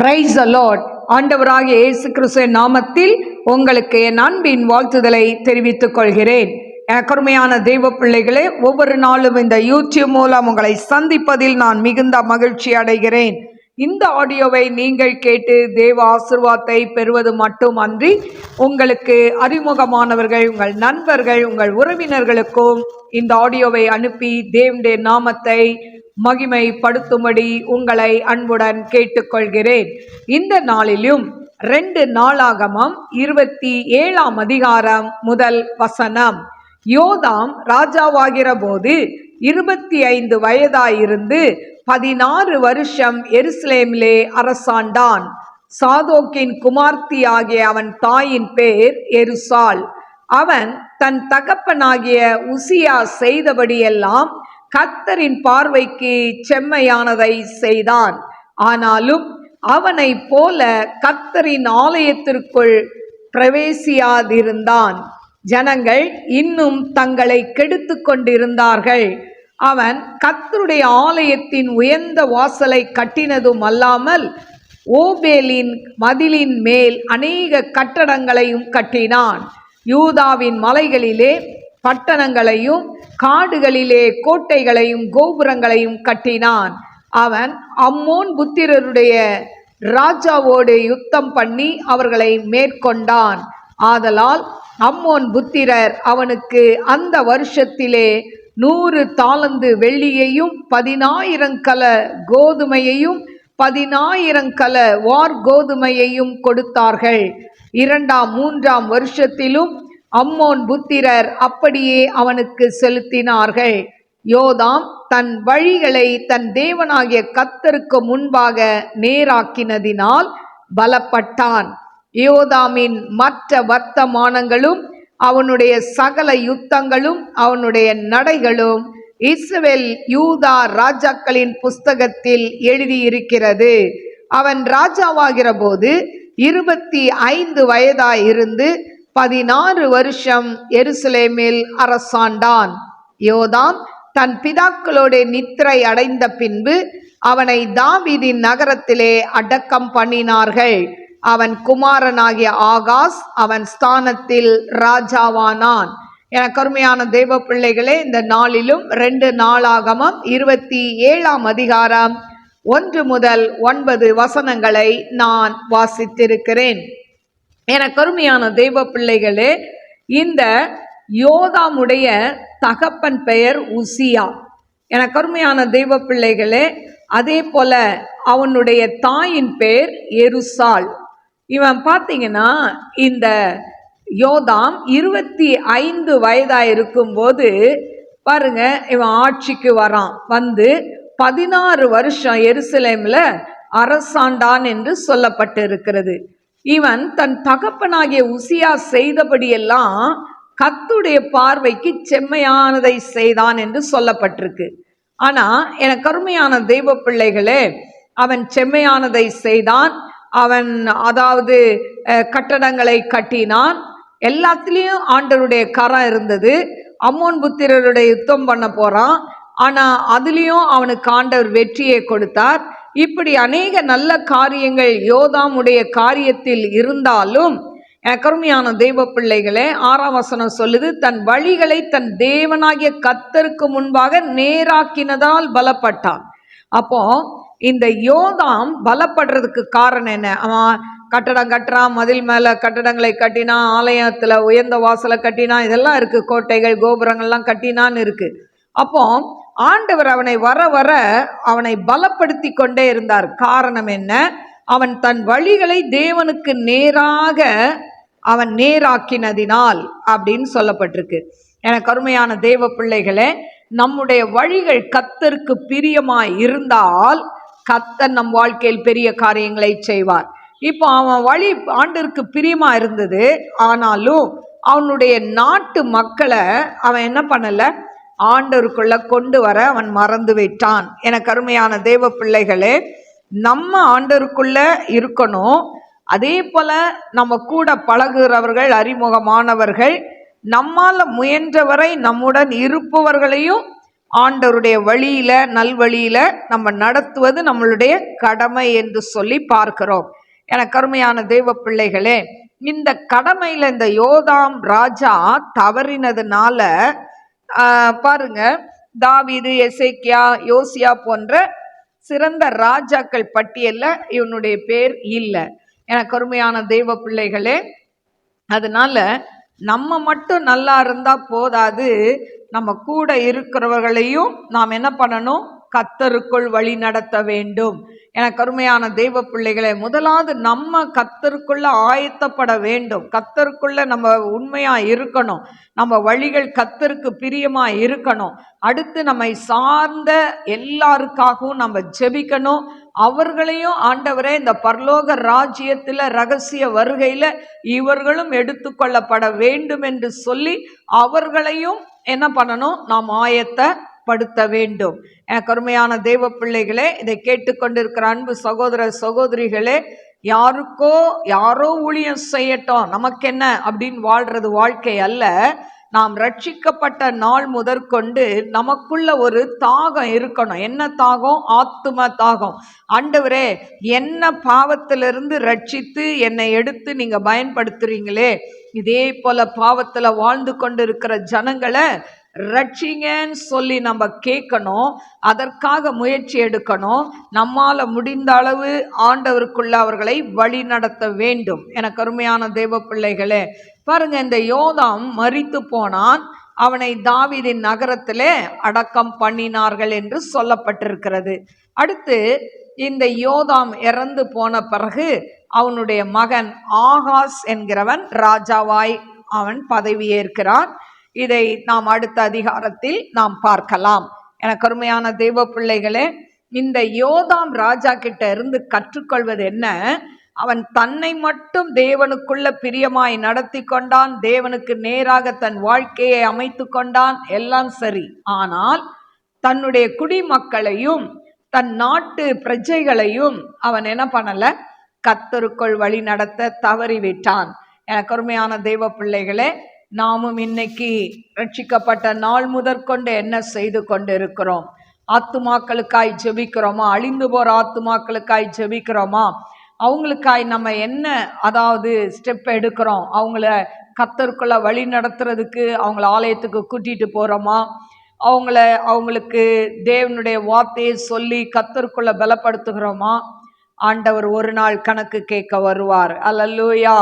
Praise the Lord. ஆண்டவராகிய இயேசு கிறிஸ்துவின் நாமத்தில் உங்களுக்கு என் அன்பின் வாழ்த்துதலை தெரிவித்துக் கொள்கிறேன். கருமையான தெய்வ பிள்ளைகளே, ஒவ்வொரு நாளும் இந்த யூடியூப் மூலம் உங்களை சந்திப்பதில் நான் மிகுந்த மகிழ்ச்சி அடைகிறேன். இந்த ஆடியோவை நீங்கள் கேட்டு தேவ ஆசீர்வாதத்தை பெறுவது மட்டுமன்றி, உங்களுக்கு அறிமுகமானவர்கள், உங்கள் நண்பர்கள், உங்கள் உறவினர்களுக்கும் இந்த ஆடியோவை அனுப்பி தேவனுடைய நாமத்தை மகிமைப்படுத்தும்படி உங்களை அன்புடன் கேட்டுக்கொள்கிறேன். இந்த நாளிலும் 2 நாளாகமம் 27ஆம் அதிகாரம் முதல் வசனம். யோதாம் ராஜாவாகிற போது 25 வயதாயிருந்து 16 வருஷம் எருசலேமிலே அரசாண்டான். சாதோக்கின் குமார்த்தி ஆகிய அவன் தாயின் பேர் எருசாள். அவன் தன் தகப்பனாகிய உசியா செய்தபடியெல்லாம் கர்த்தரின் பார்வைக்கு செம்மையானதை செய்தான். ஆனாலும் அவனை போல கர்த்தரின் ஆலயத்திற்குள் பிரவேசியாதிருந்தான். ஜனங்கள் இன்னும் தங்களை கெடுத்து கொண்டிருந்தார்கள். அவன் கர்த்தருடைய ஆலயத்தின் உயர்ந்த வாசலை கட்டினதும் அல்லாமல் ஓபேலின் மதிலின் மேல் அநேக கட்டடங்களையும் கட்டினான். யூதாவின் மலைகளிலே பட்டணங்களையும் காடுகளிலே கோட்டைகளையும் கோபுரங்களையும் கட்டினான். அவன் அம்மோன் புத்திரருடைய ராஜாவோடு யுத்தம் பண்ணி அவர்களை மேற்கொண்டான். ஆதலால் அம்மோன் புத்திரர் அவனுக்கு அந்த வருஷத்திலே 100 தாலந்து வெள்ளியையும் 10,000 கல கோதுமையையும் 10,000 கல வார் கோதுமையையும் கொடுத்தார்கள். 2ஆம் 3ஆம் வருஷத்திலும் அம்மோன் புத்திரர் அப்படியே அவனுக்கு செலுத்தினார்கள். யோதாம் தன் வழிகளை தன் தேவனாகிய கர்த்தருக்கு முன்பாக நேராக்கினதினால் பலப்பட்டான். யோதாமின் மற்ற வர்த்தமானங்களும் அவனுடைய சகல யுத்தங்களும் அவனுடைய நடைகளும் இஸ்ரவேல் யூதா ராஜாக்களின் புஸ்தகத்தில் எழுதியிருக்கிறது. அவன் ராஜாவாகிற போது 25 வயதாயிருந்து 16 வருஷம் எருசலேமில் அரசாண்டான். யோதாம் தன் பிதாக்களோட நித்திரை அடைந்த பின்பு அவனை தாவீதின் நகரத்திலே அடக்கம் பண்ணினார்கள். அவன் குமாரனாகிய ஆகாஸ் அவன் ஸ்தானத்தில் ராஜாவானான். என கருமையான தேவ பிள்ளைகளே, இந்த நாளிலும் 2 நாளாகமம் 27ஆம் அதிகாரம் 1 முதல் 9 வசனங்களை நான் வாசித்திருக்கிறேன். என கருமையான தெய்வ பிள்ளைகளே, இந்த யோதாமுடைய தகப்பன் பெயர் உசியா. என கருமையான தெய்வ பிள்ளைகளே, அதே போல அவனுடைய தாயின் பேர் எருசாள். இவன் பார்த்தீங்கன்னா, இந்த யோதாம் 25 வயதாக இருக்கும்போது பாருங்க, இவன் ஆட்சிக்கு வரான். வந்து 16 வருஷம் எருசலேமில் அரசாண்டான் என்று சொல்லப்பட்டு இருக்கிறது. இவன் தன் தகப்பனாகிய உசியா செய்தபடியெல்லாம் கர்த்தருடைய பார்வைக்கு செம்மையானதை செய்தான் என்று சொல்லப்பட்டிருக்கு. ஆனா எனக்கு அருமையான தெய்வ பிள்ளைகளே, அவன் செம்மையானதை செய்தான். அவன் அதாவது கட்டடங்களை கட்டினான். எல்லாத்திலையும் ஆண்டவருடைய கரம் இருந்தது. அம்மோன் புத்திரருடைய யுத்தம் பண்ண போறான். ஆனா அதுலேயும் அவனுக்கு ஆண்டவர் வெற்றியை கொடுத்தார். இப்படி அநேக நல்ல காரியங்கள் யோதாமுடைய காரியத்தில் இருந்தாலும், கருமையான தெய்வ பிள்ளைகளே, 6ஆம் வசனம் சொல்லுது, தன் வழிகளை தன் தேவனாகிய கர்த்தருக்கு முன்பாக நேராக்கினதால் பலப்பட்டான். அப்போ இந்த யோதாம் பலப்படுறதுக்கு காரணம் என்ன? அவன் கட்டடம் கட்டுறான், மதில் மேல கட்டடங்களை கட்டினான், ஆலயத்துல உயர்ந்த வாசலை கட்டினான், இதெல்லாம் இருக்கு, கோட்டைகள் கோபுரங்கள்லாம் கட்டினான்னு இருக்கு. அப்போ ஆண்டவர் அவனை வர வர அவனை பலப்படுத்தி கொண்டே இருந்தார். காரணம் என்ன? அவன் தன் வழிகளை தேவனுக்கு நேராக அவன் நேராக்கினதினால் அப்படின்னு சொல்லப்பட்டிருக்கு. எனக்கு அருமையான தேவ பிள்ளைகளே, நம்முடைய வழிகள் கர்த்தருக்கு பிரியமாய் இருந்தால் கர்த்தர் நம் வாழ்க்கையில் பெரிய காரியங்களை செய்வார். இப்போ அவன் வழி ஆண்டவருக்கு பிரியமா இருந்தது. ஆனாலும் அவனுடைய நாட்டு மக்களை அவன் என்ன பண்ணல, ஆண்டவருக்குள்ள கொண்டு வர அவன் மறந்து விட்டான். எனக்கு அருமையான தேவ பிள்ளைகளே, நம்ம ஆண்டவருக்குள்ள இருக்கணும். அதே போல நம்ம கூட பழகுறவர்கள், அறிமுகமானவர்கள், நம்மால முயன்றவரை நம்முடன் இருப்பவர்களையும் ஆண்டவருடைய வழியில, நல்வழியில நம்ம நடத்துவது நம்மளுடைய கடமை என்று சொல்லி பார்க்கிறோம். எனக்கு அருமையான தேவ பிள்ளைகளே, இந்த கடமையில இந்த யோதாம் ராஜா தவறினதுனால பாருங்க, தாவீது, எசேக்கியா, யோசியா போன்ற சிறந்த ராஜாக்கள் பட்டியல்ல இவனுடைய பேர் இல்லை. எனக்கு அருமையான தெய்வ பிள்ளைகளே, அதனால நம்ம மட்டும் நல்லா இருந்தா போதாது, நம்ம கூட இருக்கிறவர்களையும் நாம் என்ன பண்ணணும்? கர்த்தருக்குள் வழி நடத்த வேண்டும். எனக்கு அருமையான தெய்வ பிள்ளைகளே, முதலாவது நம்ம கர்த்தருக்குள்ள ஆயத்தப்பட வேண்டும். கர்த்தருக்குள்ள நம்ம உண்மையா இருக்கணும். நம்ம வழிகள் கர்த்தருக்கு பிரியமா இருக்கணும். அடுத்து நம்மை சார்ந்த எல்லாருக்காகவும் நம்ம ஜெபிக்கணும். அவர்களையும் ஆண்டவரே இந்த பரலோக ராஜ்யத்தில் ரகசிய வருகையில் இவர்களும் எடுத்துக்கொள்ளப்பட வேண்டும் என்று சொல்லி அவர்களையும் என்ன பண்ணணும்? நாம் ஆயத்தப்படுத்த வேண்டும். எனக்கு அருமையான தேவ பிள்ளைகளே, இதை கேட்டுக்கொண்டிருக்கிற அன்பு சகோதர சகோதரிகளே, யாரோ ஊழியம் செய்யட்டும், நமக்கு என்ன அப்படின்னு வாழ்றது வாழ்க்கை அல்ல. நாம் ரட்சிக்கப்பட்ட நாள் முதற்கொண்டு நமக்குள்ள ஒரு தாகம் இருக்கணும். என்ன தாகம்? ஆத்தும தாகம். ஆண்டவரே, என்ன பாவத்திலிருந்து ரட்சித்து என்னை எடுத்து நீங்க பயன்படுத்துறீங்களே, இதே போல பாவத்துல வாழ்ந்து கொண்டு இருக்கிற ஜனங்களை ரட்சிங்கன்னு சொல்லி நம்ம கேட்கணும். அதற்காக முயற்சி எடுக்கணும். நம்மால முடிந்த அளவு ஆண்டவருக்குள்ள அவர்களை வழி நடத்த வேண்டும். எனக்கு அருமையான தேவ பிள்ளைகளே, பாருங்க, இந்த யோதாம் மரித்து போனான். அவனை தாவீதின் நகரத்திலே அடக்கம் பண்ணினார்கள் என்று சொல்லப்பட்டிருக்கிறது. அடுத்து இந்த யோதாம் இறந்து போன பிறகு அவனுடைய மகன் ஆகாஸ் என்கிறவன் ராஜாவாய் அவன் பதவியேற்கிறான். இதை நாம் அடுத்த அதிகாரத்தில் நாம் பார்க்கலாம். எனக்கு அருமையான தேவ பிள்ளைகளே, இந்த யோதாம் ராஜா கிட்ட இருந்து கற்றுக்கொள்வது என்ன? அவன் தன்னை மட்டும் தேவனுக்குள்ள பிரியமாய் நடத்தி கொண்டான். தேவனுக்கு நேராக தன் வாழ்க்கையை அமைத்து கொண்டான். எல்லாம் சரி. ஆனால் தன்னுடைய குடிமக்களையும் தன் நாட்டு பிரஜைகளையும் அவன் என்ன பண்ணல? கர்த்தருக்குள் வழி நடத்த தவறிவிட்டான். எனக்கு அருமையான தேவ பிள்ளைகளே, நாமும் இன்னைக்கு ரட்சிக்கப்பட்ட நாள் முதற்கொண்டு என்ன செய்து கொண்டு இருக்கிறோம்? ஆத்துமாக்களுக்காய் ஜெபிக்கிறோமா? அழிந்து போற ஆத்துமாக்களுக்காய் ஜெபிக்கிறோமா? அவங்களுக்காய் நம்ம என்ன ஸ்டெப் எடுக்கிறோம்? அவங்கள கர்த்தருக்குள்ள வழி நடத்துறதுக்கு அவங்கள ஆலயத்துக்கு கூட்டிட்டு போறோமா? அவங்களுக்கு தேவனுடைய வார்த்தையை சொல்லி கர்த்தருக்குள்ள பலப்படுத்துகிறோமா? ஆண்டவர் ஒரு நாள் கணக்கு கேட்க வருவார். அல்லேலூயா.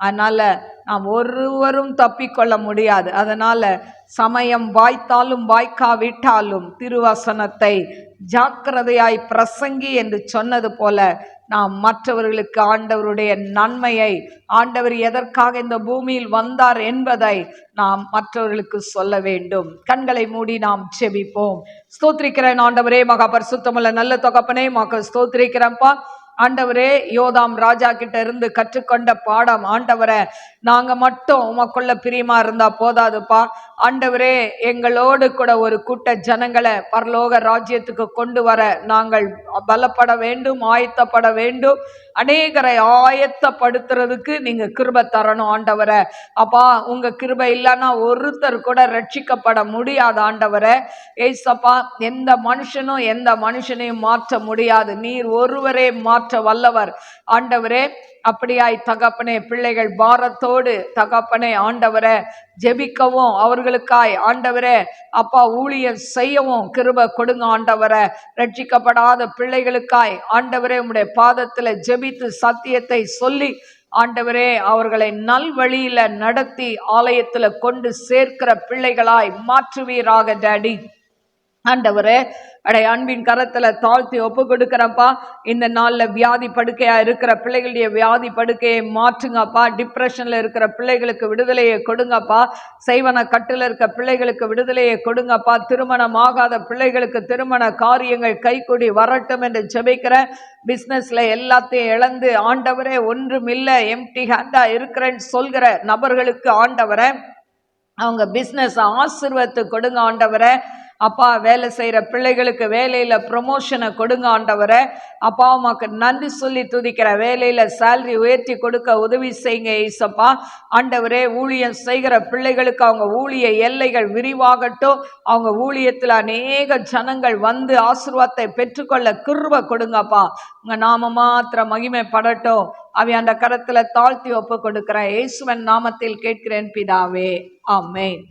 அதனால நாம் ஒருவரும் தப்பிக்கொள்ள முடியாது. அதனால சமயம் வாய்த்தாலும் வாய்க்காவிட்டாலும் திருவசனத்தை ஜாக்கிரதையாய் பிரசங்கி என்று சொன்னது போல நாம் மற்றவர்களுக்கு ஆண்டவருடைய நன்மையை, ஆண்டவர் எதற்காக இந்த பூமியில் வந்தார் என்பதை நாம் மற்றவர்களுக்கு சொல்ல வேண்டும். கண்களை மூடி நாம் செபிப்போம். ஸ்தோத்திரிக்கிறேன் ஆண்டவரே, மகா பரிசுத்தமுள்ள நல்ல தகப்பனே, மக ஸ்தோத்திரிக்கிறேன்ப்பா. ஆண்டவரே, யோதாம் ராஜா கிட்ட இருந்து கற்றுக்கொண்ட பாடம், ஆண்டவரே, நாங்க மட்டும் உமக்குள்ள பிரியமா இருந்தா போதாதுப்பா. ஆண்டவரே, எங்களோடு கூட ஒரு கூட்ட ஜனங்களை பரலோக ராஜ்யத்துக்கு கொண்டு வர நாங்கள் பலப்பட வேண்டும், ஆயத்தப்பட வேண்டும். அநேகரை ஆயத்தப்படுத்துறதுக்கு நீங்க கிருபை தரணும் ஆண்டவரே. அப்பா, உங்க கிருபை இல்லைன்னா ஒருத்தர் கூட ரட்சிக்கப்பட முடியாது ஆண்டவரே. ஏசப்பா, எந்த மனுஷனும் எந்த மனுஷனையும் மாற்ற முடியாது. நீர் ஒருவரே மாற்ற வல்லவர் ஆண்டவரே. அப்படியாய் தகப்பனே, பிள்ளைகள் பாரத்தோடு தகப்பனே ஆண்டவரே ஜெபிக்கவும், அவர்களுக்காய் ஆண்டவரே அப்பா ஊழியம் செய்யவும் கிருபை கொடுங்க ஆண்டவரே. ரட்சிக்கப்படாத பிள்ளைகளுக்காய் ஆண்டவரே உம்முடைய பாதத்தில் ஜெபித்து சத்தியத்தை சொல்லி ஆண்டவரே அவர்களை நல்வழியில நடத்தி ஆலயத்துல கொண்டு சேர்க்கிற பிள்ளைகளாய் மாற்றுவீராக டாடி. ஆண்டவரே, அன்பின் கரத்துல தாழ்த்தி ஒப்பு கொடுக்கிறப்பா. இந்த நாள்ல வியாதி படுக்கையா இருக்கிற பிள்ளைகளுடைய வியாதி படுக்கையை மாற்றுங்கப்பா. டிப்ரெஷன்ல இருக்கிற பிள்ளைகளுக்கு விடுதலையை கொடுங்கப்பா. செய்வன கட்டுல இருக்க பிள்ளைகளுக்கு விடுதலையை கொடுங்கப்பா. திருமணம் ஆகாத பிள்ளைகளுக்கு திருமண காரியங்கள் கைகூடி வரட்டும் என்று ஜெபிக்கிற. பிசினஸ்ல எல்லாத்தையும் இழந்து ஆண்டவரே ஒன்றுமில்லை, எம்டி ஹேண்டா இருக்கிறேன்னு சொல்கிற நபர்களுக்கு ஆண்டவரே அவங்க பிசினஸ் ஆசீர்வாதத்தை கொடுங்க ஆண்டவரே. அப்பா வேலை செய்கிற பிள்ளைகளுக்கு வேலையில் ப்ரொமோஷனை கொடுங்க ஆண்டவரை. அப்பா அம்மாவுக்கு நன்றி சொல்லி துதிக்கிற வேலையில் சேலரி உயர்த்தி கொடுக்க உதவி செய்யுங்க ஏசப்பா. ஆண்டவரே ஊழியம் செய்கிற பிள்ளைகளுக்கு அவங்க ஊழிய எல்லைகள் விரிவாகட்டும். அவங்க ஊழியத்தில் அநேக ஜனங்கள் வந்து ஆசீர்வாதத்தை பெற்றுக்கொள்ள கிருபை கொடுங்கப்பா. உங்க நாம மாத்திரம் மகிமைப்படட்டும். அவை அந்த கரத்துல தாழ்த்தி ஒப்பு கொடுக்கிறேன். இயேசுவின் நாமத்தில் கேட்கிறேன் பிதாவே, ஆமென்.